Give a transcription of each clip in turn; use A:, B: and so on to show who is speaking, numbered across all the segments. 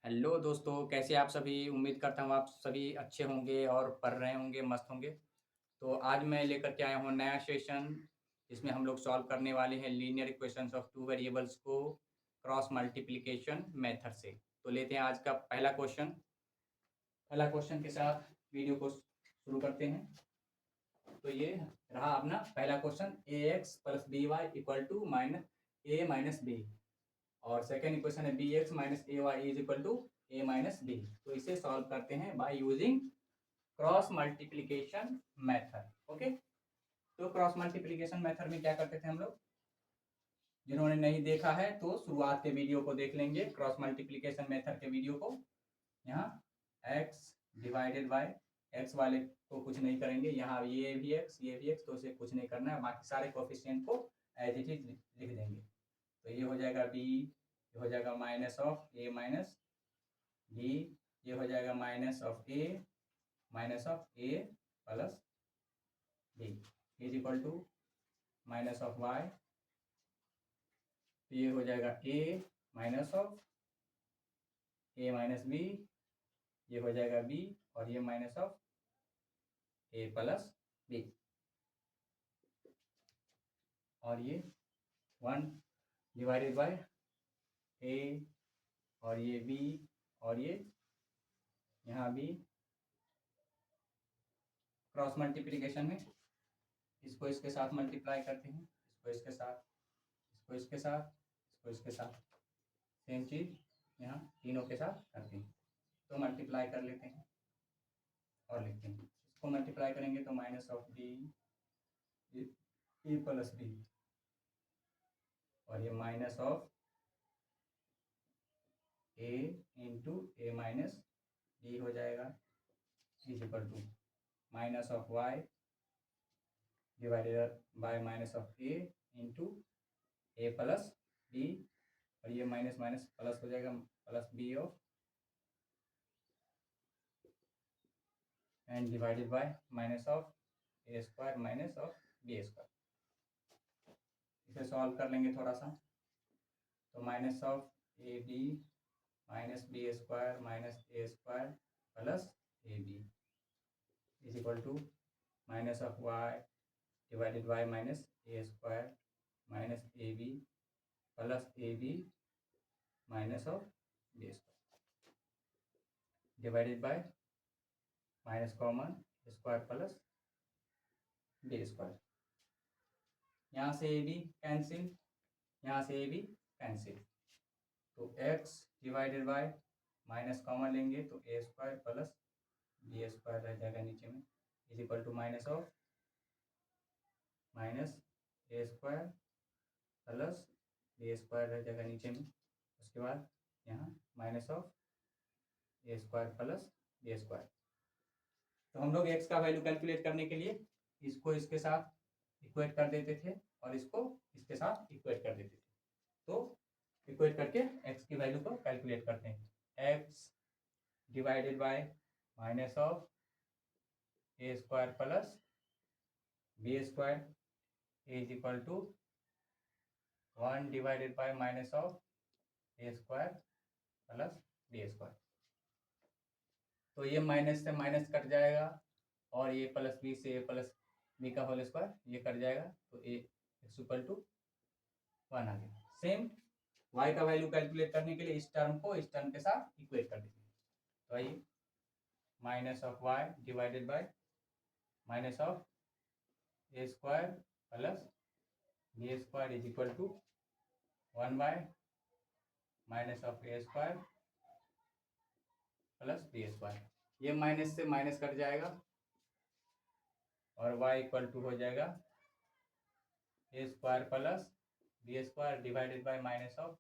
A: Hello दोस्तों, कैसे आप सभी? उम्मीद करता हूँ आप सभी अच्छे होंगे और पढ़ रहे होंगे, मस्त होंगे। तो आज मैं लेकर के आया हूँ नया सेशन, जिसमें हम लोग सॉल्व करने वाले हैं linear equations of two variables को क्रॉस मल्टीप्लिकेशन मेथड से। तो लेते हैं आज का पहला क्वेश्चन। पहला क्वेश्चन के साथ वीडियो को शुरू करते हैं। तो ये रहा अपना पहला question, A X plus B Y equal to minus A minus B. और सेकेंड इक्वेशन है B X minus A Y is equal to A minus B. तो इसे सॉल्व करते हैं by using cross multiplication method. Okay, तो cross multiplication method में क्या करते थे हम लोग? जिन्होंने नहीं देखा है तो शुरुआत के वीडियो को देख लेंगे, क्रॉस मल्टीप्लिकेशन मेथड के वीडियो को। यहाँ x डिवाइडेड बाय एक्स वाले को कुछ नहीं करेंगे, यहाँ ये भी x तो उसे कुछ नहीं करना है, बाकी सारे कोफिशिएंट को एज इट इज लिख देंगे। तो ये हो जाएगा b, ये हो जाएगा minus of a minus b, ये हो जाएगा minus of a minus of a plus b is equal to minus of y। तो ये हो जाएगा a minus of a minus b, ये हो जाएगा b और ये minus of a plus b। और ये 1 डिवाइडेड बाय a और ये b और ये यहाँ b। क्रॉस मल्टीप्लिकेशन में इसको इसके साथ मल्टीप्लाई करते हैं, इसको इसके साथ, इसको इसके साथ, इसको इसके साथ। सेम चीज यहाँ तीनों के साथ करते हैं। तो मल्टीप्लाई कर लेते हैं और लिखते हैं। इसको मल्टीप्लाई करेंगे तो minus of B A plus B और ये minus of A into A minus B हो जाएगा is equal to minus of Y divided by minus of A into A plus B और ये माइनस माइनस प्लस हो जाएगा, plus B of and divided by minus of A square minus of B square. इसे solve कर लेंगे थोड़ा सा। तो minus of A B minus B square minus A square plus A B is equal to minus of Y divided by minus A square minus A B plus A B minus of B square divided by minus common square plus B square. यहाँ से A B cancel, यहाँ से A B cancel. तो x divided by minus common लेंगे तो ए square plus B square रह जाएगा नीचे में is equal to minus of minus A square plus B square रह जाएगा नीचे में। उसके बाद यहाँ minus of A square plus B square. तो हम लोग x का वैल्यू कैलकुलेट करने के लिए इसको इसके साथ इक्वेट कर देते थे और इसको इसके साथ इक्वेट कर देते थे। तो इक्वेट करके x की वैल्यू को कैलकुलेट करते हैं। x divided by minus of A square plus B square is equal to 1 divided by minus of A square plus B square. तो ये माइनस से माइनस कट जाएगा और ये प्लस बी से ए प्लस बी का होल स्क्वायर ये cut जाएगा। तो ए इक्स इक्वल टू 1 आ गया। सेम y का वैल्यू कैलकुलेट करने के लिए इस टर्म को इस टर्म के साथ इक्वेट कर देंगे। तो आइए minus of y divided by minus of A square plus B square is equal to 1 by minus of A square plus B square. ये माइनस से माइनस कट जाएगा और y इक्वल टू हो जाएगा A square plus B square divided by minus of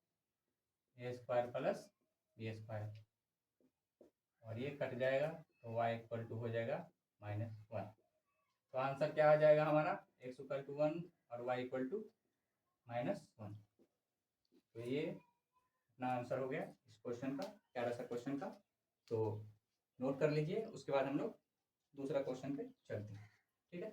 A: A square plus B square और ये cut जाएगा तो y इक्वल टू हो जाएगा -1। तो आंसर क्या आ जाएगा हमारा? x इक्वल टू 1 और y इक्वल टू -1। तो ये अपना आंसर हो गया इस क्वेश्चन का, 11वां क्वेश्चन का। तो नोट कर लीजिए, उसके बाद हम लोग दूसरा क्वेश्चन पे चलते हैं। ठीक है।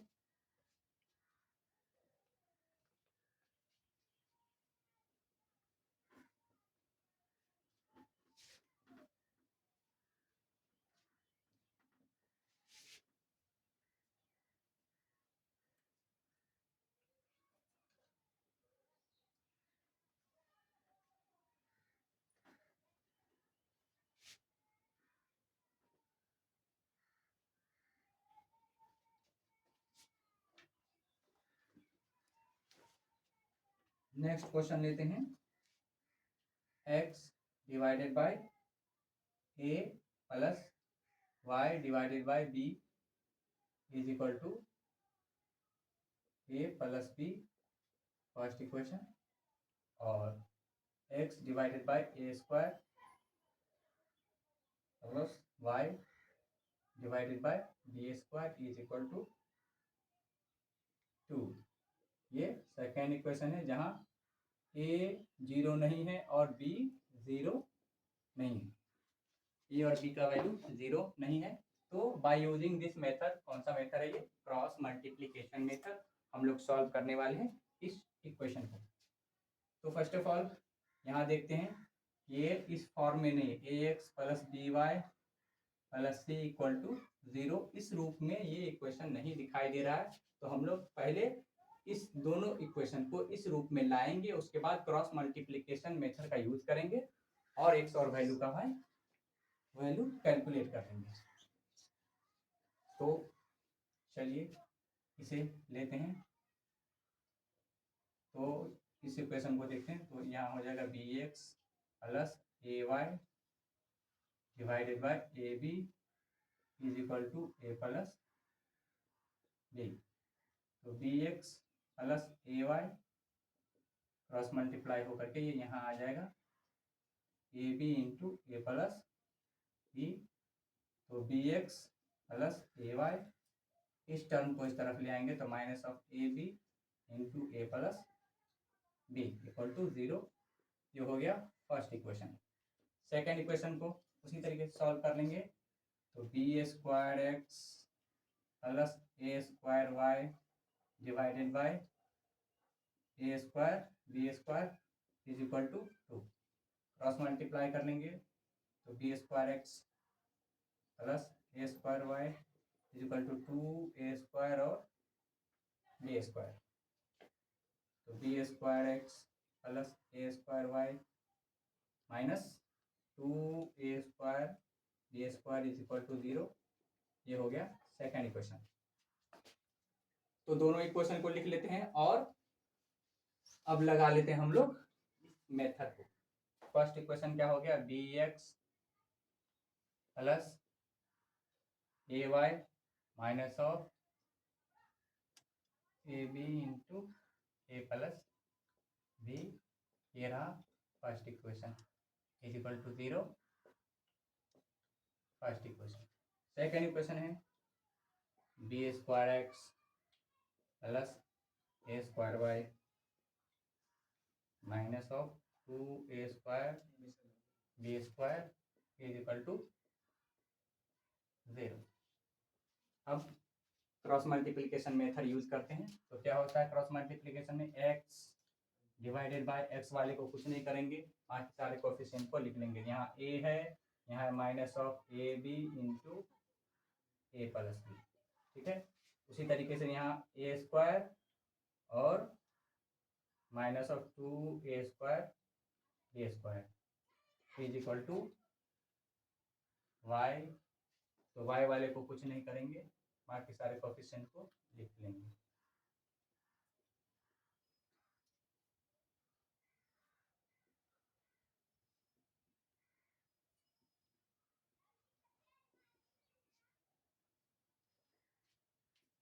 A: नेक्स्ट क्वेश्चन लेते हैं। x divided by a plus y divided by b is equal to a plus b, first equation, और x divided by a square plus y divided by b square is equal to 2। ये second equation है जहाँ a 0 नहीं है और b 0 नहीं है, a और b का वैल्यू 0 नहीं है। तो बाय यूजिंग दिस मेथड, कौन सा मेथड है ये, क्रॉस मल्टीप्लिकेशन मेथड, हम लोग सॉल्व करने वाले हैं इस इक्वेशन को। तो फर्स्ट ऑफ ऑल यहाँ देखते हैं, ये इस फॉर्म में नहीं है, ax plus B Y plus C equal to 0, इस रूप में ये इक्वेशन नहीं दिखाई दे रहा है। तो हम लोग पहले इस दोनों इक्वेशन को इस रूप में लाएंगे, उसके बाद क्रॉस मल्टीप्लिकेशन मेथड का यूज करेंगे और एक्स और वैल्यू का वैल्यू कैलकुलेट कर देंगे। तो चलिए इसे लेते हैं। तो इस इक्वेशन को देखते हैं। तो यहाँ हो जाएगा B X plus A Y divided by A B is equal to A plus B. तो B X plus A Y cross multiply होकर के ये यहाँ आ जाएगा A B into A plus B. तो B X plus A Y, इस term को इस तरफ ले आएंगे तो minus of A B into A plus B equal to 0। ये हो गया फर्स्ट इक्वेशन। सेकेंड इक्वेशन को उसी तरीके से सॉल्व कर लेंगे। तो B square X plus A square Y divided by A square B square is equal to 2। Cross multiply कर लेंगे तो B square X plus A square Y is equal to 2 A square और B square. तो B square X plus A square Y minus 2 A square B square is equal to 0। ये हो गया second equation. तो दोनों equation को लिख लेते हैं और अब लगा लेते हैं हम लोग मेथड को। फर्स्ट इक्वेशन क्या हो गया, B X plus A Y minus of A B into A plus B, ये रहा first equation is equal to 0, first equation. Second equation है B square X plus A square Y minus of 2 A square B square is equal to 0। अब cross multiplication method use करते हैं। तो क्या होता है क्रॉस मल्टीप्लिकेशन में, x divided bye x वाले को कुछ नहीं करेंगे, बाकी सारे कोफिशिएंट को लिख लेंगे। यहाँ ए है, यहाँ है minus of A B into A plus B, ठीक है। उसी तरीके से यहाँ ए स्क्वायर और minus of 2 A square B square is equal to Y. तो वाई वाले को कुछ नहीं करेंगे, बाकी सारे कोफिशिएंट को लिख लेंगे।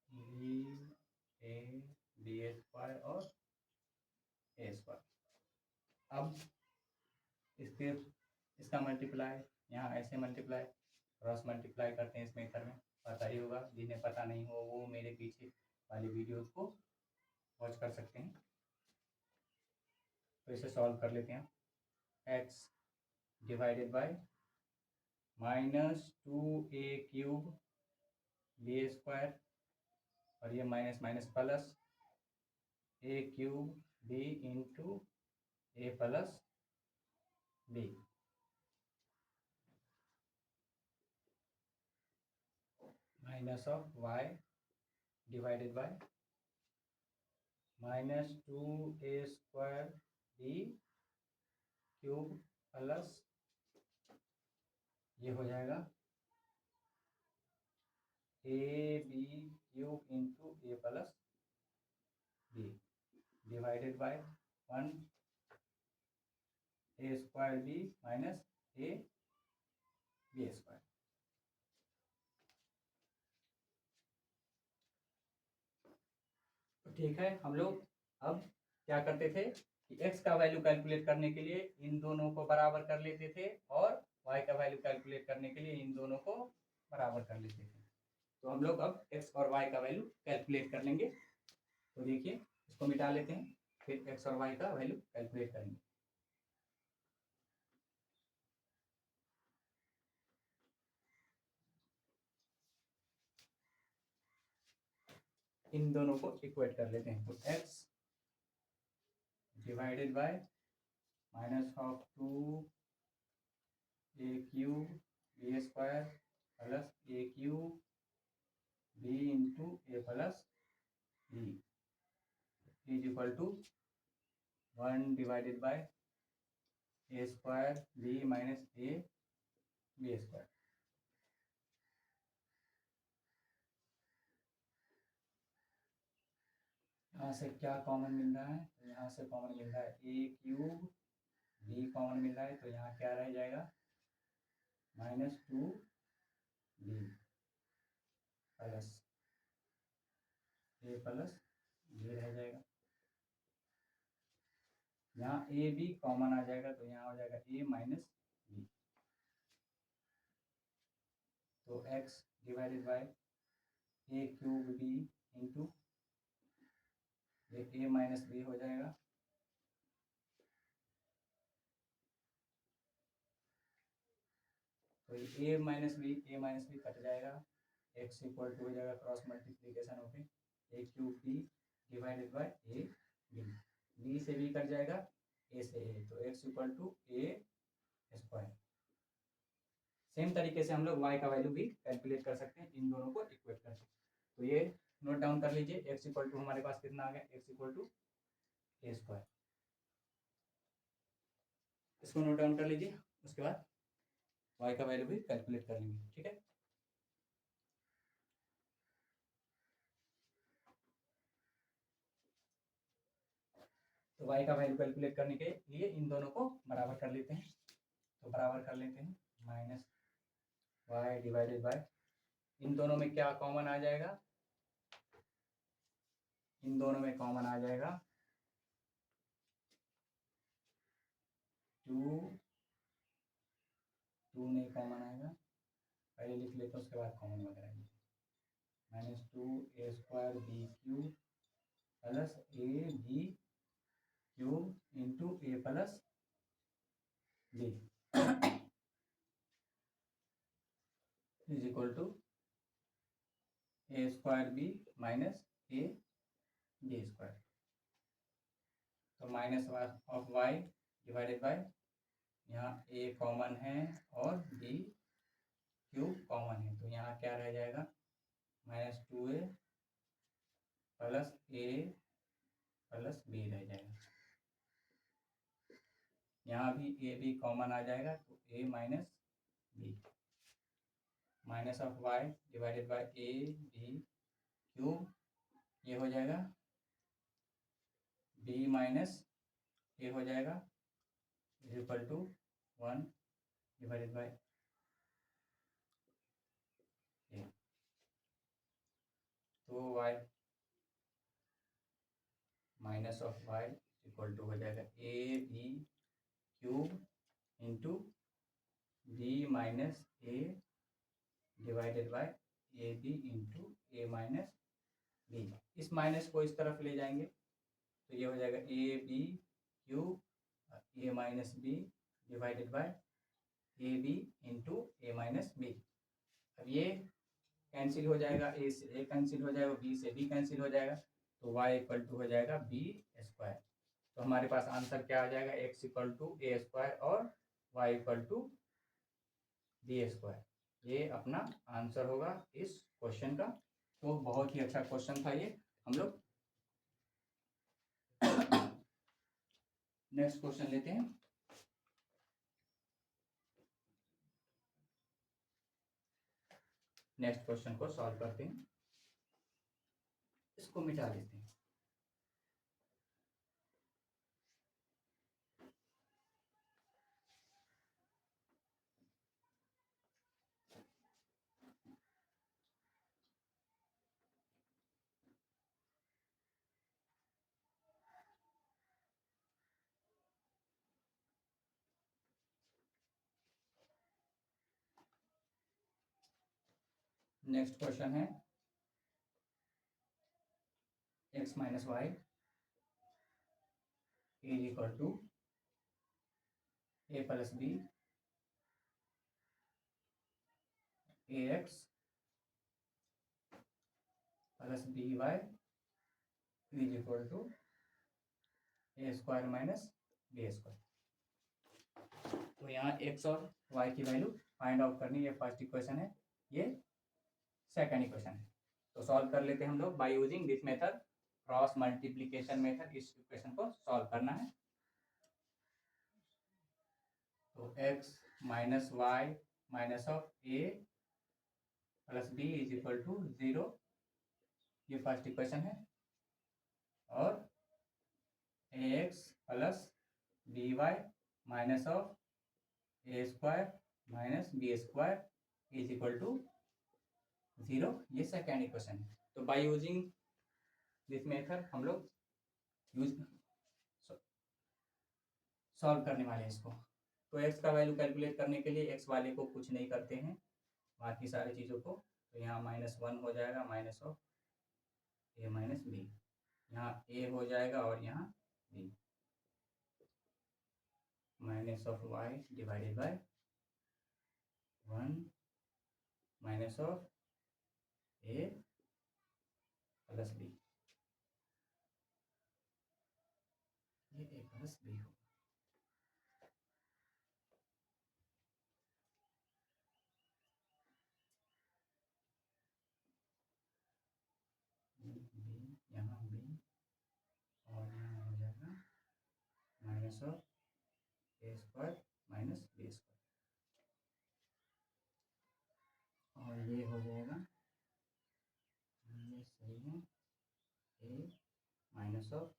A: बी ए बी स्क्वायर और ए स्क्वायर। अब इसका मल्टीप्लाई यहाँ ऐसे मल्टीप्लाई क्रॉस मल्टीप्लाई करते हैं इस मेथड में, पता ही होगा। जिन्हें पता नहीं हो वो मेरे पीछे वाली वीडियोस को वॉच कर सकते हैं। तो इसे सॉल्व कर लेते हैं। X divided by minus 2a cube B square, और ये minus minus plus A cube B into A plus B, minus of Y divided by minus 2a square B cube plus, ये हो जाएगा A B cube into A plus B divided by 1 a square b minus a b square. तो ठीक है, हम लोग अब क्या करते थे कि x का वैल्यू कैलकुलेट करने के लिए इन दोनों को बराबर कर लेते थे और y का वैल्यू कैलकुलेट करने के लिए इन दोनों को बराबर कर लेते थे। तो हम लोग अब x और y का वैल्यू कैलकुलेट कर लेंगे। तो देखिए, इसको मिटा लेते हैं, फिर x और y का वैल्यू कैलकुलेट करेंगे। इन दोनों को इक्वेट कर लेते हैं। तो x divided by minus of 2 a cube b square plus a cube b into a plus b is equal to 1 divided by a square b minus a b square. यहाँ से क्या कॉमन मिल रहा है? तो यहाँ से कॉमन मिल रहा है a क्यूब b कॉमन मिल रहा है, तो यहाँ क्या रह जाएगा -2b plus a plus b रह जाएगा। यहाँ a b कॉमन आ जाएगा, तो यहाँ हो जाएगा a माइनस b। तो x divided by a cube b into ये a माइनस b हो जाएगा। तो ये a माइनस b कट जाएगा, x इक्वल टू हो जाएगा क्रॉस मल्टीप्लीकेशन होके a cube b divided by a b से b कट जाएगा, a से a, तो x equal to a square. Same तरीके से हम लोग y का वैल्यू भी कैलकुलेट कर सकते हैं, इन दोनों को इक्वेट करके। तो ये नोट डाउन कर लीजिए, x इक्वल टू हमारे पास कितना आ गया, x equal to a square. इसको नोट डाउन कर लीजिए, उसके बाद y का वैल्यू भी कैलकुलेट कर लेंगे। ठीक है, तो y का वैल्यू कैलकुलेट करने के लिए इन दोनों को बराबर कर लेते हैं। तो बराबर कर लेते हैं, माइनस y डिवाइडेड बाय, इन दोनों में क्या कॉमन आ जाएगा, इन दोनों में कॉमन आ जाएगा 2 नहीं कॉमन आएगा, पहले लिख लेते हैं उसके बाद कॉमन वगैरह -2 a square b cube plus a b cube into a plus b is equal to a square b minus a b square. तो minus of y divided by, यहाँ a कॉमन है और b क्यूब कॉमन है, तो यहाँ क्या रह जाएगा -2a plus a plus b रह जाएगा। यहाँ भी a b कॉमन आ जाएगा, तो a minus b minus of y divided by a b cube, ये हो जाएगा b माइनस a हो जाएगा is equal to 1 divided by a। तो y minus of y equal to हो जाएगा a b cube into b minus a divided by A B into A minus B. इस minus को इस तरफ ले जाएंगे, तो ये हो जाएगा A B cube A minus B divided by A B into A minus B. अब ये कैंसिल हो जाएगा, ए से ए कैंसिल हो जाएगा, बी से बी कैंसिल हो जाएगा, तो y इक्वल टू हो जाएगा बी स्क्वायर। तो हमारे पास आंसर क्या आ जाएगा, x equal to A square और y equal to B square. ये अपना आंसर होगा इस क्वेश्चन का। तो बहुत ही अच्छा क्वेश्चन था ये। हम लोग नेक्स्ट क्वेश्चन लेते हैं। नेक्स्ट क्वेश्चन को सॉल्व करते हैं, इसको मिटा देते हैं। नेक्स्ट क्वेश्चन है x minus Y is equal to a plus B A X plus B Y is equal to A square minus B square. तो यहाँ x और y की वैल्यू फाइंड आउट करनी है। फर्स्ट इक्वेशन है, ये second equation है। तो सॉल्व कर लेते हैं हम लोग by using this method, cross multiplication method. इस इक्वेशन को सॉल्व करना है। तो x minus Y minus of a plus B is equal to 0, ये फर्स्ट इक्वेशन है। और ax plus B Y minus of A square minus B square is equal to 0, ये second equation है। तो बाय यूजिंग दिस मेथड हम लोग use solve करने वाले हैं इसको। तो x का वैल्यू कैलकुलेट करने के लिए x वाले को कुछ नहीं करते हैं, बाकी सारी चीज़ों को। तो यहाँ -1 हो जाएगा minus of A minus B, यहाँ a हो जाएगा और यहाँ b, minus of y divided by 1 minus of a plus b, ये a प्लस b होगा। यहाँ b और यहाँ हो जाएगा minus of A square minus B square, और ये हो जाएगा, ये सही है, A minus of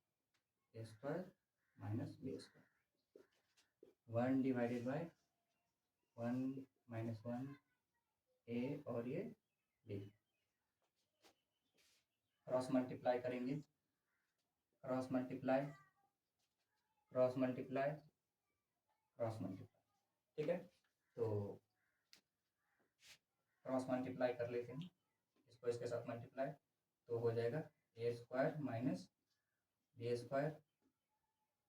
A: A square minus B square, 1 divided by 1 minus 1 A और ये बी। क्रॉस मल्टीप्लाई करेंगे, cross multiply cross multiply cross multiply, ठीक है। तो क्रॉस मल्टीप्लाई कर लेते हैं, इसको इसके साथ मल्टीप्लाई, तो हो जाएगा A square minus B square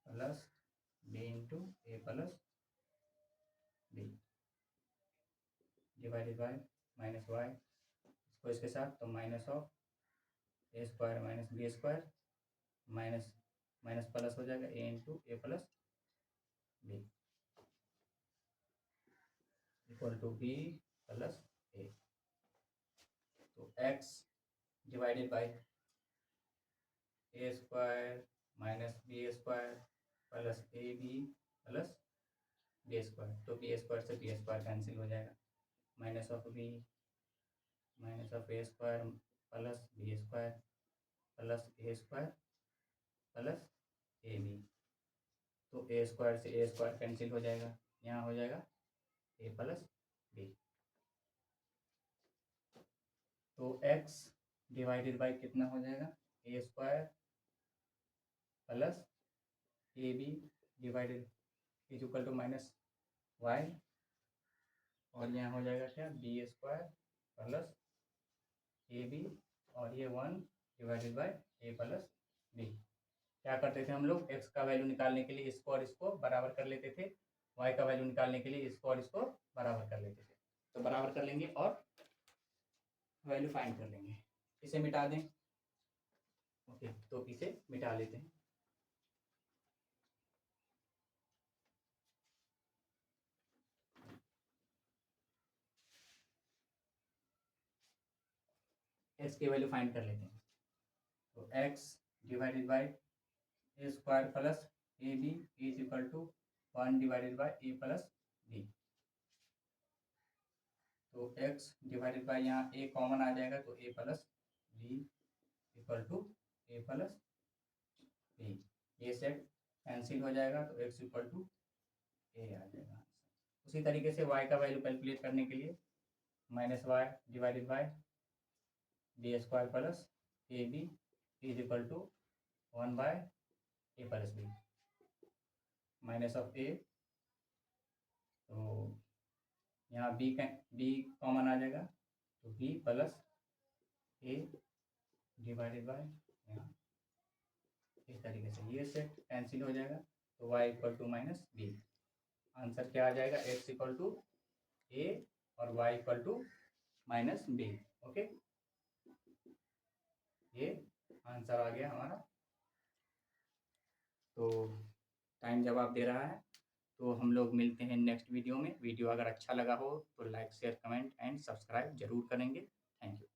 A: plus B into A plus B divided by minus Y, इसको इसके साथ, तो minus of A square minus B square minus minus plus हो जाएगा A into A plus B equal to B plus A. तो x divided by A square minus B square plus A B plus B square, तो B square से B square cancel हो जाएगा, minus of b minus of A square plus B square plus A square plus A b, तो ए square से ए square cancel हो जाएगा, यहाँ हो जाएगा ए प्लस बी। तो x डिवाइडेड बाय कितना हो जाएगा, A square plus A B divided is equal to minus Y, और यहाँ हो जाएगा क्या, बी स्क्वायर प्लस ए बी, और ये 1 divided by A plus B. क्या करते थे हम लोग, x का वैल्यू निकालने के लिए इसको और इसको बराबर कर लेते थे, y का वैल्यू निकालने के लिए इसको और इसको बराबर कर लेते थे। तो बराबर कर लेंगे और वैल्यू फाइंड कर लेंगे, इसे मिटा दें। ओके, तो इसे मिटा लेते हैं। x की वैल्यू फाइंड कर लेते हैं। तो x divided by A square plus A B is equal to 1 divided by A plus B. तो x डिवाइडेड बाय यहाँ a कॉमन आ जाएगा, तो a plus B equal to A plus B, ये सेट कैंसिल हो जाएगा, तो x equal to a आ जाएगा। उसी तरीके से y का वैल्यू कैलकुलेट करने के लिए minus Y divided by B square plus A B is equal to 1 by A plus B, minus of A, तो यहाँ बी कॉमन आ जाएगा, तो b plus a divided by यहाँ इस तरीके से ये सेट कैंसिल हो जाएगा, तो y equal to minus b. Answer क्या आ जाएगा, x इक्वल टू a और y equal to minus b. Okay, ये आंसर आ गया हमारा। तो टाइम जवाब दे रहा है। तो हम लोग मिलते हैं नेक्स्ट वीडियो में। वीडियो अगर अच्छा लगा हो तो like share comment and subscribe जरूर करेंगे। Thank you.